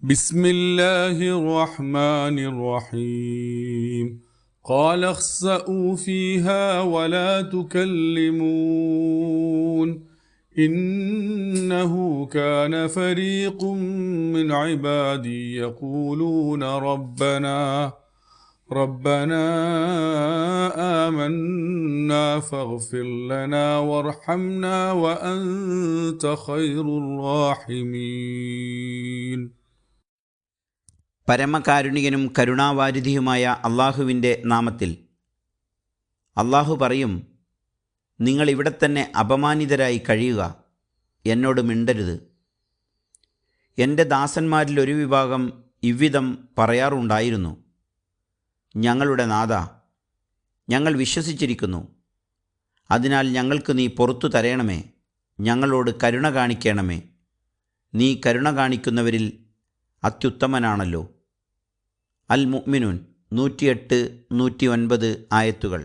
بسم الله الرحمن الرحيم قال اخسأوا فيها ولا تكلمون إنه كان فريق من عبادي يقولون ربنا آمنا فاغفر لنا وارحمنا وأنت خير الراحمين. പരമകാരുണികനും കരുണാവാരിധിയുമായ അള്ളാഹുവിൻ്റെ നാമത്തിൽ. അള്ളാഹു പറയും, നിങ്ങളിവിടെ തന്നെ അപമാനിതരായി കഴിയുക, എന്നോട് മിണ്ടരുത്. എൻ്റെ ദാസന്മാരിലൊരു വിഭാഗം ഇவ்விധം പറയാറുണ്ടായിരുന്നു, ഞങ്ങളുടെ നാഥ, ഞങ്ങൾ വിശ്വസിച്ചിരിക്കുന്നു, അതിനാൽ ഞങ്ങൾക്ക് നീ പുറത്തു തരയണമേ, ഞങ്ങളോട് കരുണ കാണിക്കണമേ, നീ കരുണ കാണിക്കുന്നവരിൽ അത്യുത്തമനാണല്ലോ. അൽ മുഅ്മിനൂൻ 108-109 ആയത്തുകൾ.